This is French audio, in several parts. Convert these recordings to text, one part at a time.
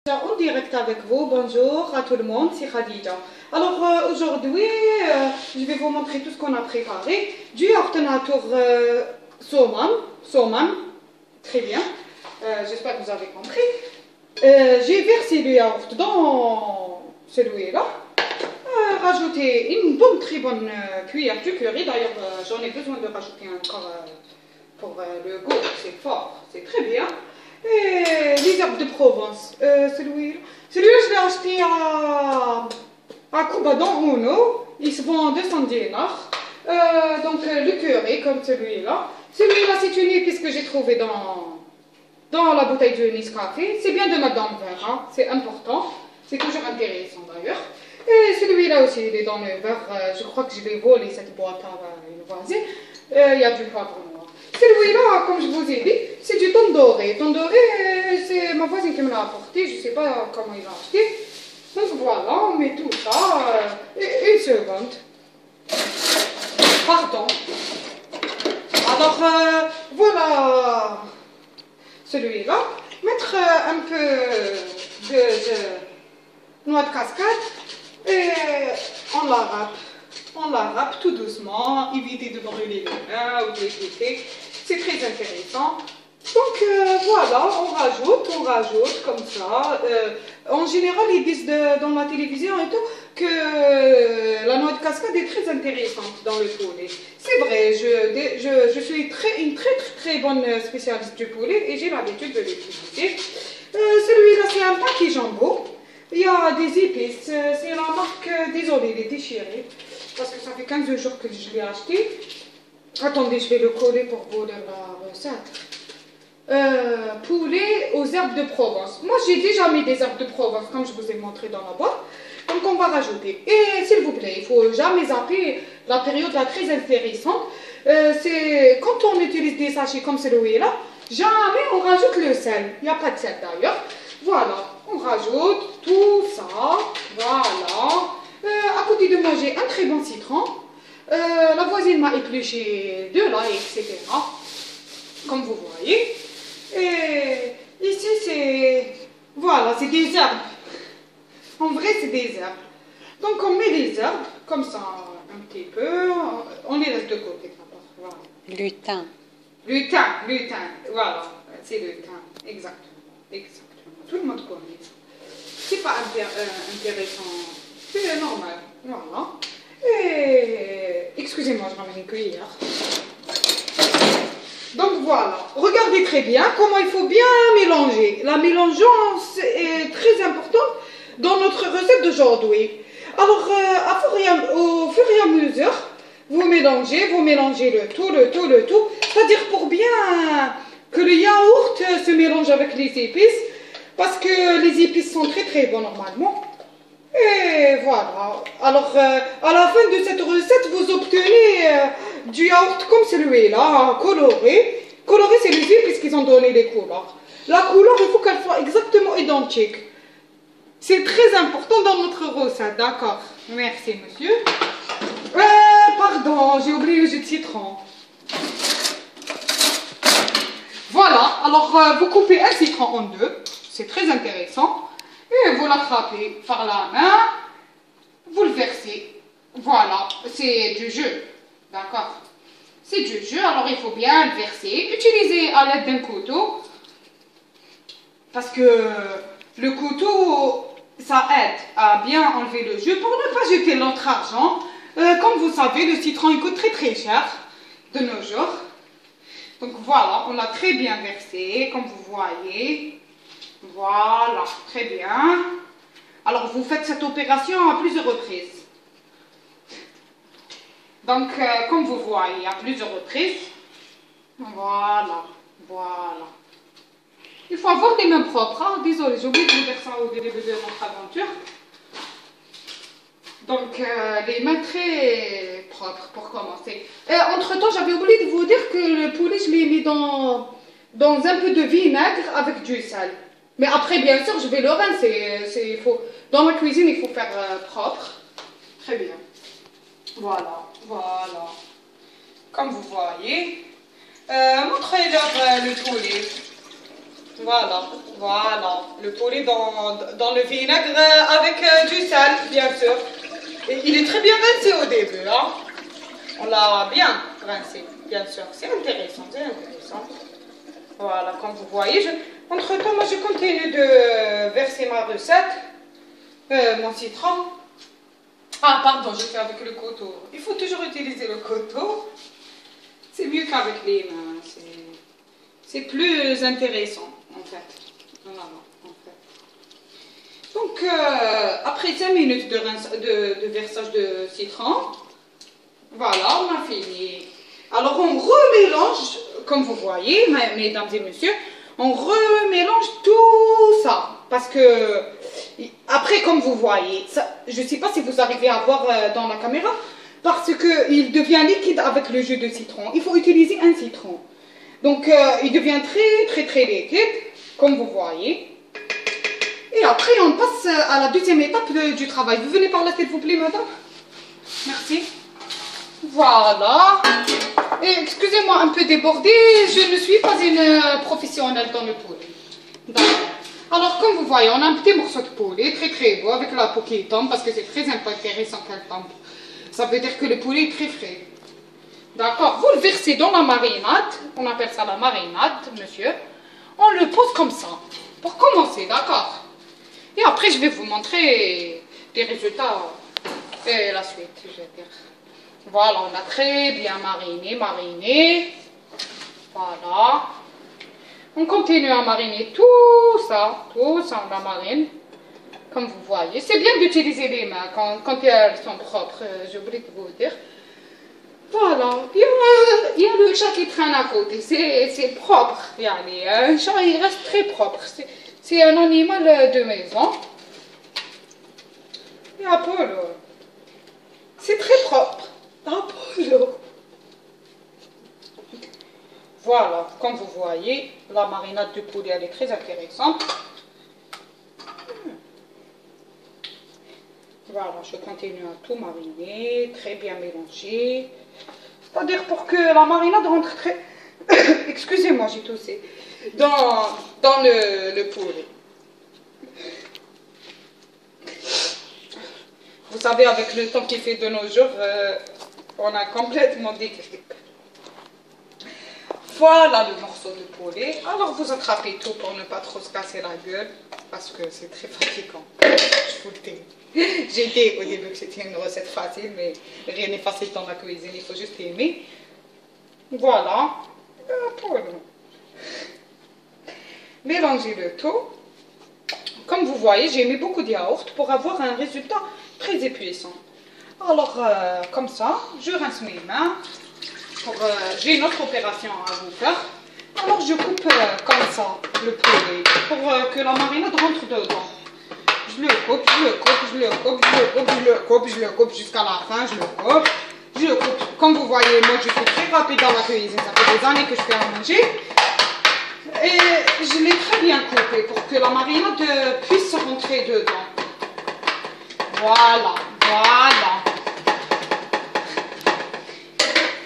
En direct avec vous, bonjour à tout le monde, c'est Khadija. Alors aujourd'hui, je vais vous montrer tout ce qu'on a préparé. Du yaourt nature saumon, très bien, j'espère que vous avez compris. J'ai versé le yaourt dans celui-là, rajouté une bonne, très bonne cuillère de curry. D'ailleurs, j'en ai besoin de rajouter encore pour le goût, c'est fort, c'est très bien. Et les herbes de Provence, celui-là, je l'ai acheté à Cuba dans Uno, il se vend 200 dinars. Donc le curry comme celui-là. Celui-là, c'est une épice que j'ai trouvé dans la bouteille de Nescafé. C'est bien de mettre dans le verre, hein, c'est important, c'est toujours intéressant d'ailleurs. Et celui-là aussi, il est dans le verre, je crois que je vais voler cette boîte à une voisine. Il y a du poivre noir. Celui-là, comme je vous ai dit, c'est du thon doré. Thon doré, c'est ma voisine qui me l'a apporté, je ne sais pas comment il l'a acheté. Donc voilà, on met tout ça, une seconde. Pardon. Alors, voilà celui-là. Mettre un peu de noix de cascade et on la râpe. On la râpe tout doucement, éviter de brûler les mains ou de les goûter. C'est très intéressant. Donc voilà, on rajoute comme ça. En général, ils disent dans la télévision et tout que la noix de cascade est très intéressante dans le poulet. C'est vrai, je suis une très bonne spécialiste du poulet et j'ai l'habitude de l'utiliser. Celui-là, c'est un paquet jumbo. Il y a des épices, c'est la marque, désolée, les déchirés, parce que ça fait 15 jours que je l'ai acheté. Attendez, je vais le coller pour vous lire la recette. Poulet aux herbes de Provence. Moi, j'ai déjà mis des herbes de Provence, comme je vous ai montré dans la boîte. Donc, on va rajouter. Et s'il vous plaît, il ne faut jamais zapper la période là très intéressante. C'est quand on utilise des sachets comme celui-là, jamais on rajoute le sel. Il n'y a pas de sel d'ailleurs. Voilà, on rajoute tout ça. Voilà. À côté de moi, j'ai un très bon citron. La voisine m'a épluché de l'ail, etc. Comme vous voyez. Et ici, c'est... Voilà, c'est des herbes. En vrai, c'est des herbes. Donc, on met les herbes, comme ça, un petit peu. On les laisse de côté. Voilà. Lutin. Lutin. Voilà, c'est le thym. Exactement. Tout le monde connaît ça. C'est pas intéressant. C'est normal. Voilà. Et... Excusez-moi, je ramène une cuillère. Donc voilà, regardez très bien comment il faut bien mélanger. La mélangeance est très importante dans notre recette d'aujourd'hui. Alors, au fur et à mesure, vous mélangez le tout. C'est-à-dire pour bien que le yaourt se mélange avec les épices, parce que les épices sont très bon normalement. Et voilà. Alors, à la fin de cette recette, vous obtenez du yaourt comme celui-là, coloré. Coloré, c'est les épices qu'ils ont donné les couleurs. La couleur, il faut qu'elle soit exactement identique. C'est très important dans notre recette, d'accord? Merci, monsieur. Pardon, j'ai oublié le jus de citron. Voilà, alors vous coupez un citron en deux. C'est très intéressant. Et vous l'attrapez par la main, vous le versez. Voilà, c'est du jus, d'accord? C'est du jus, alors il faut bien le verser. Utilisez à l'aide d'un couteau, parce que le couteau, ça aide à bien enlever le jus pour ne pas jeter notre argent. Comme vous savez, le citron, il coûte très cher de nos jours. Donc voilà, on l'a très bien versé, comme vous voyez. Voilà, très bien. Alors, vous faites cette opération à plusieurs reprises. Donc, comme vous voyez, à plusieurs reprises. Voilà. Il faut avoir des mains propres. Hein. Désolée, j'ai oublié de vous dire ça au début de notre aventure. Donc, les mains très propres pour commencer. Entre-temps, j'avais oublié de vous dire que le poulet, je l'ai mis dans un peu de vinaigre avec du sel. Mais après, bien sûr, je vais le rincer. Dans la cuisine, il faut faire propre. Très bien. Voilà. Comme vous voyez. Montrez-leur le poulet. Voilà, voilà. Le poulet dans le vinaigre avec du sel, bien sûr. Et il est très bien rincé au début, hein. On l'a bien rincé, bien sûr. C'est intéressant, c'est intéressant. Voilà, comme vous voyez, entre-temps, moi je continue de verser ma recette, mon citron. Ah, pardon, je fais avec le couteau. Il faut toujours utiliser le couteau. C'est mieux qu'avec les mains. C'est plus intéressant, en fait. Voilà, en fait. Donc, après 5 minutes de versage de citron, voilà, on a fini. Alors, on remélange, comme vous voyez, mesdames et messieurs, on remélange tout ça. Parce que, après, comme vous voyez, ça, je ne sais pas si vous arrivez à voir dans la caméra, parce qu'il devient liquide avec le jus de citron. Il faut utiliser un citron. Donc, il devient très liquide, comme vous voyez. Et après, on passe à la deuxième étape du travail. Vous venez par là, s'il vous plaît, madame? Merci. Voilà. Et excusez-moi un peu débordée, je ne suis pas une professionnelle dans le poulet. D'accord. Alors, comme vous voyez, on a un petit morceau de poulet, très beau, avec la peau qui tombe, parce que c'est très intéressant qu'elle tombe. Ça veut dire que le poulet est très frais. D'accord, vous le versez dans la marinade, on appelle ça la marinade, monsieur. On le pose comme ça, pour commencer, d'accord. Et après, je vais vous montrer les résultats et la suite, je vais dire. Voilà, on a très bien mariné. Voilà. On continue à mariner tout ça, on la marine. Comme vous voyez, c'est bien d'utiliser les mains quand elles sont propres, j'ai oublié de vous dire. Voilà, il y a le chat qui traîne à côté, c'est propre. Un chat, il reste très propre, c'est un animal de maison. Et Apollo, c'est très propre. Apollo. Voilà, comme vous voyez, la marinade de poulet, elle est très intéressante. Voilà, je continue à tout mariner, très bien mélanger. C'est-à-dire pour que la marinade rentre très... Excusez-moi, j'ai toussé. Dans le poulet. Vous savez, avec le temps qu'il fait de nos jours, on a complètement des grippes. Voilà le morceau de poulet. Alors vous attrapez tout pour ne pas trop se casser la gueule, parce que c'est très fatigant. Je vous le dis. J'ai dit au début que c'était une recette facile, mais rien n'est facile dans la cuisine, il faut juste aimer. Voilà. Mélangez le tout. Comme vous voyez, j'ai mis beaucoup de yaourt pour avoir un résultat très épuisant. Alors, comme ça, je rince mes mains. J'ai une autre opération à vous faire. Alors, je coupe comme ça le poulet pour que la marinade rentre dedans. Je le coupe jusqu'à la fin, je le coupe. Comme vous voyez, moi je suis très rapide dans la cuisine, ça fait des années que je fais à manger. Et je l'ai très bien coupé pour que la marinade puisse rentrer dedans. Voilà.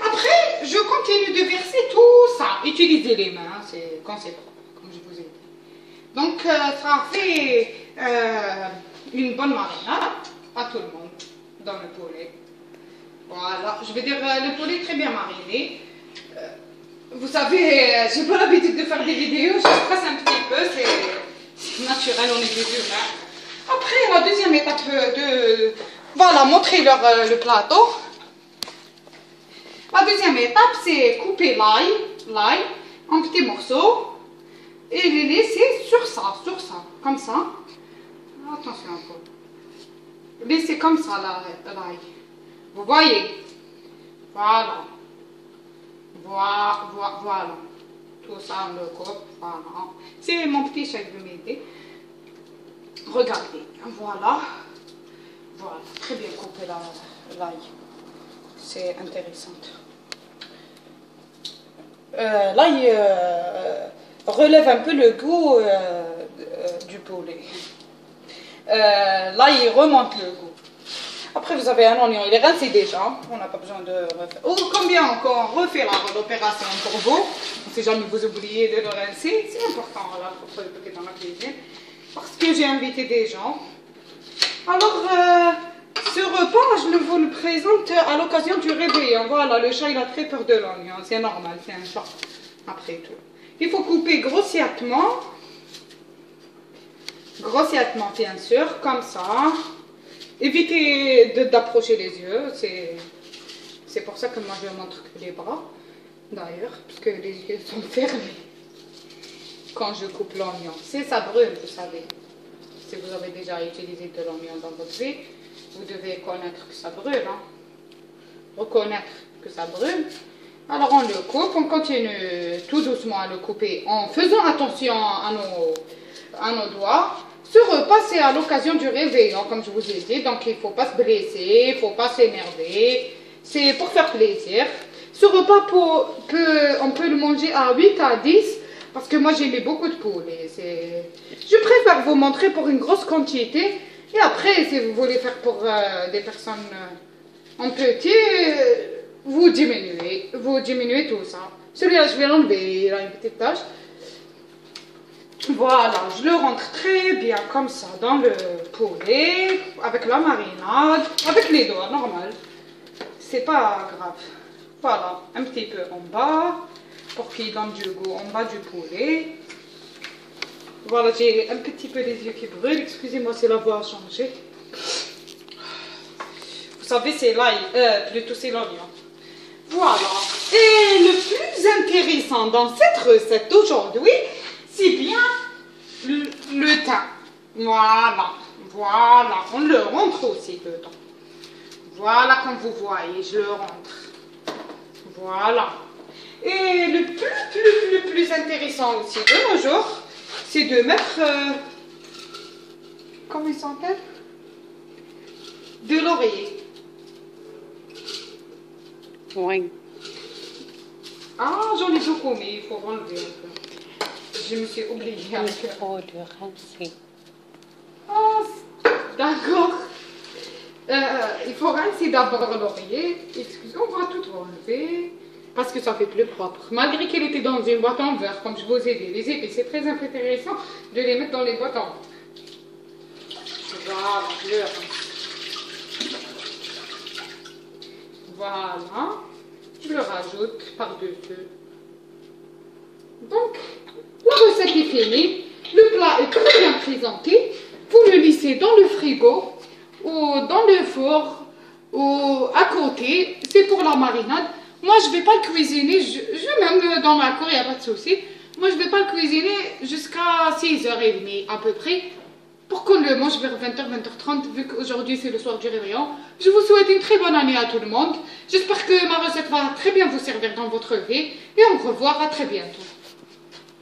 Après, je continue de verser tout ça. Utilisez les mains, c'est quand c'est propre, comme je vous ai dit. Donc, ça fait une bonne marinade à tout le monde dans le poulet. Voilà, je vais dire le poulet très bien mariné. Vous savez, j'ai pas l'habitude de faire des vidéos, je stresse un petit peu, c'est naturel, on est des humains. Après, la deuxième étape voilà, montrer-leur le plateau. La deuxième étape, c'est couper l'ail en petits morceaux et les laisser sur ça, comme ça. Attention un peu. Laissez comme ça l'ail. Vous voyez? Voilà. Voilà. Tout ça, on le coupe. Voilà. C'est mon petit chef de m'aider. Regardez. Voilà. Très bien coupé l'ail. C'est intéressant. L'ail relève un peu le goût du poulet. L'ail remonte le goût. Après, vous avez un oignon, il est rincé déjà. On n'a pas besoin de refaire. Oh, combien encore refaire l'opération pour vous? Si jamais vous oubliez de le rincer, c'est important là, pour peut-être dans la cuisine. Parce que j'ai invité des gens. Alors, ce repas, je vous le présente à l'occasion du réveillon. Voilà, le chat, il a très peur de l'oignon. C'est normal, c'est un chat. Après tout. Il faut couper grossièrement. Grossièrement, bien sûr, comme ça. Évitez d'approcher les yeux. C'est pour ça que moi, je montre que les bras. D'ailleurs, parce que les yeux sont fermés. Quand je coupe l'oignon. Ça brûle, vous savez. Si vous avez déjà utilisé de l'oignon dans votre vie, vous devez connaître que ça brûle. Hein. Reconnaître que ça brûle. Alors on le coupe, on continue tout doucement à le couper en faisant attention à nos doigts. Ce repas, c'est à l'occasion du réveillon, comme je vous ai dit. Donc il ne faut pas se blesser, il ne faut pas s'énerver. C'est pour faire plaisir. Ce repas, on peut le manger à 8 à 10. Parce que moi, j'ai mis beaucoup de poulet. Je préfère vous montrer pour une grosse quantité. Et après, si vous voulez faire pour des personnes en petit, vous diminuez tout ça. Celui-là, je vais l'enlever. Il a une petite tache. Voilà, je le rentre très bien comme ça dans le poulet, avec la marinade, avec les doigts, normal. C'est pas grave. Voilà, un petit peu en bas. Pour qu'il donne du goût en bas du poulet. Voilà, j'ai un petit peu les yeux qui brûlent. Excusez-moi si la voix a changé. Vous savez, c'est l'ail, plutôt c'est l'oignon. Voilà. Et le plus intéressant dans cette recette d'aujourd'hui, c'est bien le thym. Voilà. Voilà. On le rentre aussi dedans. Voilà, comme vous voyez, je le rentre. Voilà. Et le plus intéressant aussi de nos jours, c'est de mettre, comment il s'appelle? De laurier. Oui. Ah, j'en ai beaucoup, mais il faut enlever un peu. Je me suis oubliée. Il faut le rincer. Ah, d'accord. Il faut rincer d'abord le laurier. Excusez, on va tout enlever. Parce que ça fait plus propre. Malgré qu'elle était dans une boîte en verre, comme je vous ai dit, les épices, c'est très intéressant de les mettre dans les boîtes en verre. Voilà, je le rince. Voilà. Je le rajoute par-dessus. Donc, la recette est finie. Le plat est très bien présenté. Vous le laissez dans le frigo ou dans le four ou à côté. C'est pour la marinade. Moi, je ne vais pas le cuisiner, je même dans ma cour, il n'y a pas de souci. Moi, je ne vais pas le cuisiner jusqu'à 6h30 à peu près. Pour qu'on le mange vers 20h, 20h30, vu qu'aujourd'hui c'est le soir du réveillon. Je vous souhaite une très bonne année à tout le monde. J'espère que ma recette va très bien vous servir dans votre vie. Et au revoir, à très bientôt.